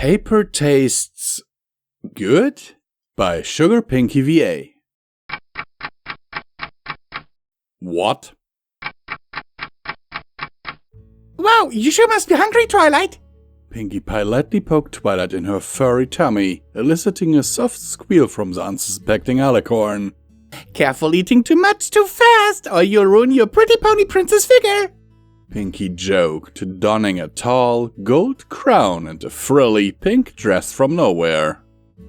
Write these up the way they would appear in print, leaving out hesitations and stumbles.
Paper Tastes Good by SugarPinkieVA. What? Wow, you sure must be hungry, Twilight. Pinkie Pie lightly poked Twilight in her furry tummy, eliciting a soft squeal from the unsuspecting alicorn. Careful eating too much too fast, or you'll ruin your pretty pony princess figure. Pinkie joked, donning a tall, gold crown and a frilly pink dress from nowhere.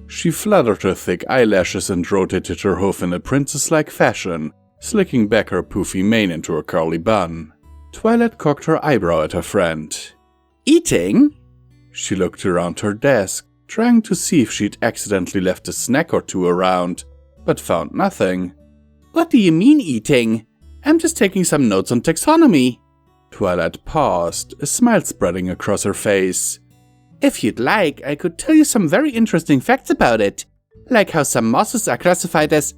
She fluttered her thick eyelashes and rotated her hoof in a princess-like fashion, slicking back her poofy mane into a curly bun. Twilight cocked her eyebrow at her friend. Eating? She looked around her desk, trying to see if she'd accidentally left a snack or two around, but found nothing. What do you mean eating? I'm just taking some notes on taxonomy. Twilight paused, a smile spreading across her face. If you'd like, I could tell you some very interesting facts about it, like how some mosses are classified as...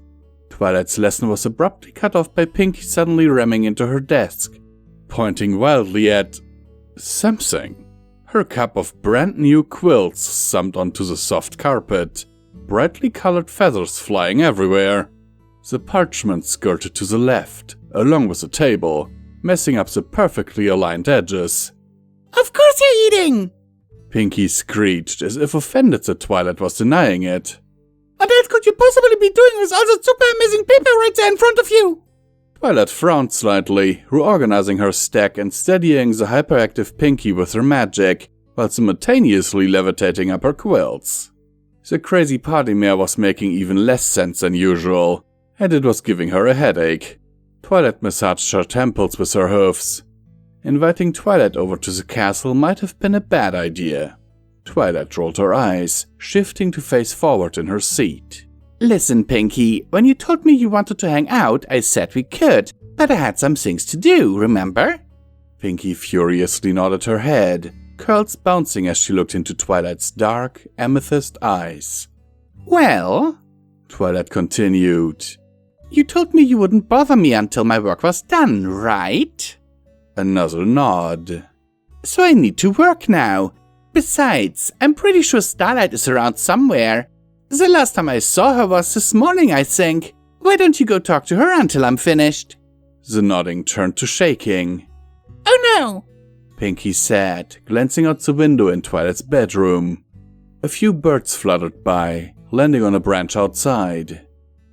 Twilight's lesson was abruptly cut off by Pinkie suddenly ramming into her desk, pointing wildly at... something. Her cup of brand new quilts summed onto the soft carpet, brightly colored feathers flying everywhere. The parchment skirted to the left, along with the table, messing up the perfectly aligned edges. Of course you're eating! Pinkie screeched, as if offended that Twilight was denying it. What else could you possibly be doing with all that super amazing paper right there in front of you? Twilight frowned slightly, reorganizing her stack and steadying the hyperactive Pinkie with her magic, while simultaneously levitating up her quilts. The crazy party mare was making even less sense than usual, and it was giving her a headache. Twilight massaged her temples with her hoofs. Inviting Twilight over to the castle might have been a bad idea. Twilight rolled her eyes, shifting to face forward in her seat. Listen, Pinkie, when you told me you wanted to hang out, I said we could, but I had some things to do, remember? Pinkie furiously nodded her head, curls bouncing as she looked into Twilight's dark, amethyst eyes. Well, Twilight continued, you told me you wouldn't bother me until my work was done, right? Another nod. So I need to work now. Besides, I'm pretty sure Starlight is around somewhere. The last time I saw her was this morning, I think. Why don't you go talk to her until I'm finished? The nodding turned to shaking. Oh no! Pinkie said, glancing out the window in Twilight's bedroom. A few birds fluttered by, landing on a branch outside.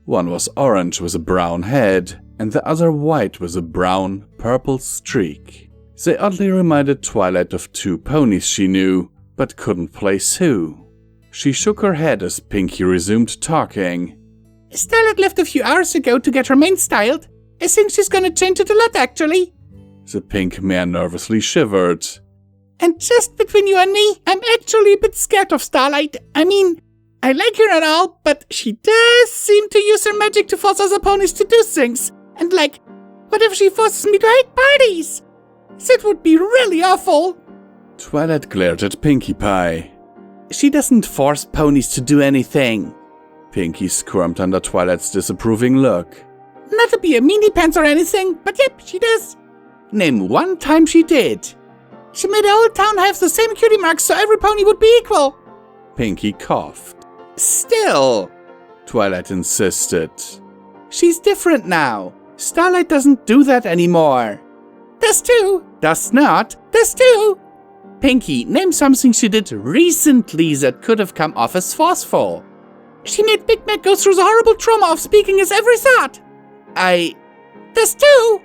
One was orange with a brown head, and the other white with a brown, purple streak. They oddly reminded Twilight of two ponies she knew, but couldn't place who. She shook her head as Pinkie resumed talking. Starlight left a few hours ago to get her mane styled. I think she's gonna change it a lot, actually. The pink mare nervously shivered. And just between you and me, I'm actually a bit scared of Starlight. I mean, I like her and all, but she does seem to use her magic to force other ponies to do things. And like, what if she forces me to hate parties? That would be really awful. Twilight glared at Pinkie Pie. She doesn't force ponies to do anything. Pinkie squirmed under Twilight's disapproving look. Not to be a meanie pants or anything, but yep, she does. Name one time she did. She made the whole town have the same cutie marks so every pony would be equal. Pinkie coughed. Still, Twilight insisted. She's different now. Starlight doesn't do that anymore. Does too. Does not. Does too. Pinkie, name something she did recently that could have come off as forceful. She made Big Mac go through the horrible trauma of speaking his every thought. Does too.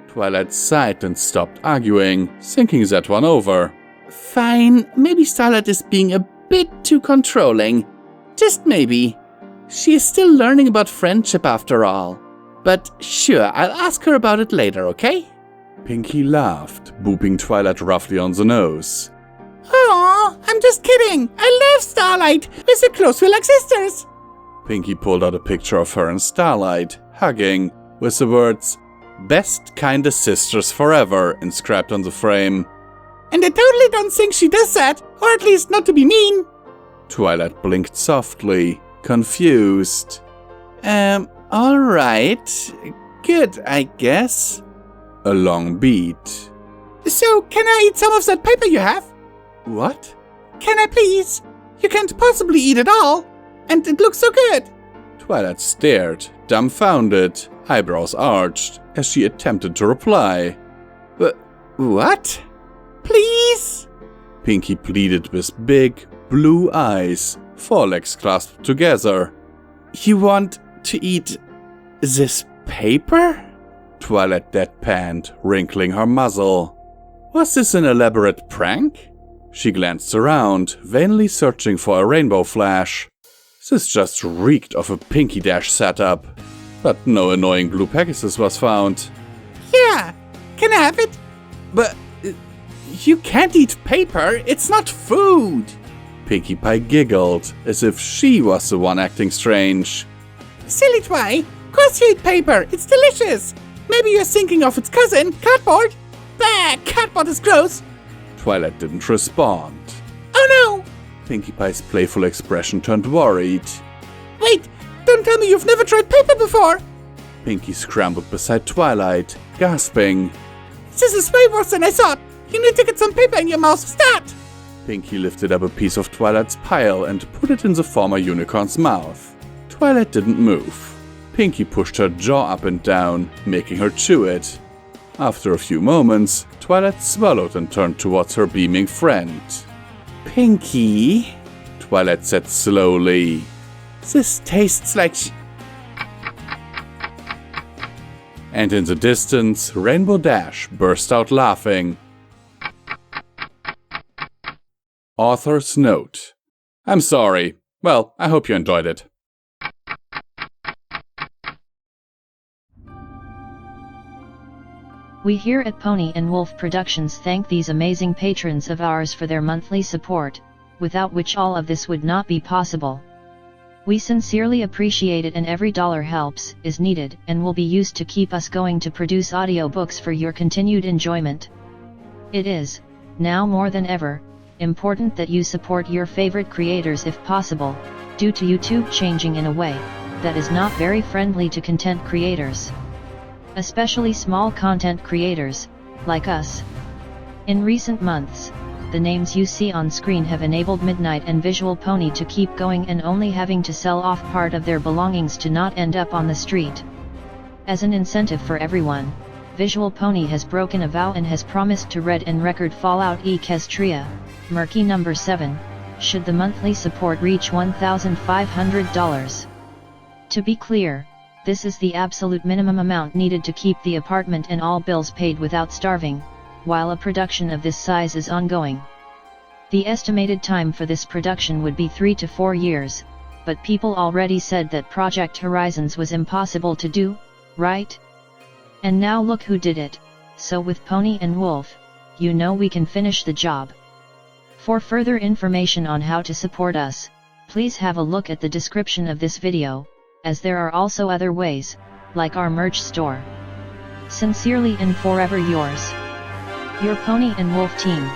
Twilight sighed and stopped arguing, thinking that one over. Fine, maybe Starlight is being a bit too controlling. Just maybe. She is still learning about friendship after all. But sure, I'll ask her about it later, okay? Pinkie laughed, booping Twilight roughly on the nose. Aw, I'm just kidding. I love Starlight. We're so close, we're like sisters. Pinkie pulled out a picture of her and Starlight, hugging, with the words, "Best kindest sisters forever," inscribed on the frame. And I totally don't think she does that, or at least not to be mean. Twilight blinked softly, confused. Alright. Good, I guess. A long beat. So, can I eat some of that paper you have? What? Can I please? You can't possibly eat it all. And it looks so good. Twilight stared, dumbfounded, eyebrows arched, as she attempted to reply. But what? Please? Pinkie pleaded with big, blue eyes, forelegs clasped together. You want to eat this paper? Twilight deadpanned, wrinkling her muzzle. Was this an elaborate prank? She glanced around, vainly searching for a rainbow flash. This just reeked of a Pinkie Dash setup. But no annoying blue Pegasus was found. Yeah, can I have it? But you can't eat paper, it's not food. Pinkie Pie giggled, as if she was the one acting strange. Silly Twi, of course you eat paper, it's delicious. Maybe you're thinking of its cousin, cardboard. Bah, cardboard is gross. Twilight didn't respond. Oh no! Pinkie Pie's playful expression turned worried. Wait, don't tell me you've never tried paper before! Pinkie scrambled beside Twilight, gasping. This is way worse than I thought! You need to get some paper in your mouth, start! Pinkie lifted up a piece of Twilight's pile and put it in the former unicorn's mouth. Twilight didn't move. Pinkie pushed her jaw up and down, making her chew it. After a few moments, Twilight swallowed and turned towards her beaming friend. Pinkie, Twilight said slowly. This tastes like And in the distance, Rainbow Dash burst out laughing. Author's note. I'm sorry. Well, I hope you enjoyed it. We here at Pony&Wolf Productions thank these amazing patrons of ours for their monthly support, without which all of this would not be possible. We sincerely appreciate it, and every dollar helps, is needed, and will be used to keep us going to produce audiobooks for your continued enjoyment. It is, now more than ever, important that you support your favorite creators if possible, due to YouTube changing in a way that is not very friendly to content creators. Especially small content creators, like us. In recent months, the names you see on screen have enabled Midnight and Visual Pony to keep going and only having to sell off part of their belongings to not end up on the street. As an incentive for everyone, Visual Pony has broken a vow and has promised to read and record Fallout Equestria, Murky number 7, should the monthly support reach $1,500. To be clear, this is the absolute minimum amount needed to keep the apartment and all bills paid without starving, while a production of this size is ongoing. The estimated time for this production would be 3 to 4 years, but people already said that Project Horizons was impossible to do, right? And now look who did it, so with Pony&Wolf, you know we can finish the job. For further information on how to support us, please have a look at the description of this video, as there are also other ways, like our merch store. Sincerely and forever yours, your Pony&Wolf team.